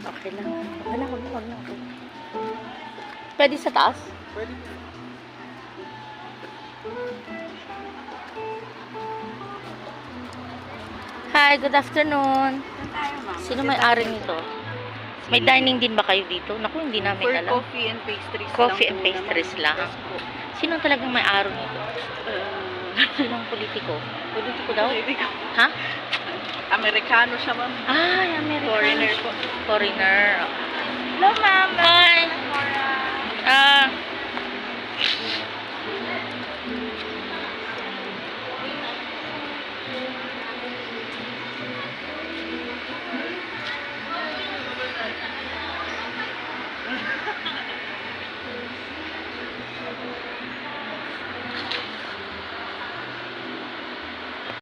Okay lang. Wala, wag na. Pwede sa taas? Pwede. Hi, good afternoon. Sino may-ari nito? May dining din ba kayo dito? Naku, hindi namin For alam. coffee and pastries Coffee and lang po pastries naman. lang. Yes po. Sino talagang may-ari nito? Sinong politiko? Politiko daw? Politiko. Ha? Amerikano siya, ma'am. Ay, American. Foreigner po. Foreigner. Hello, ma'am. Hi.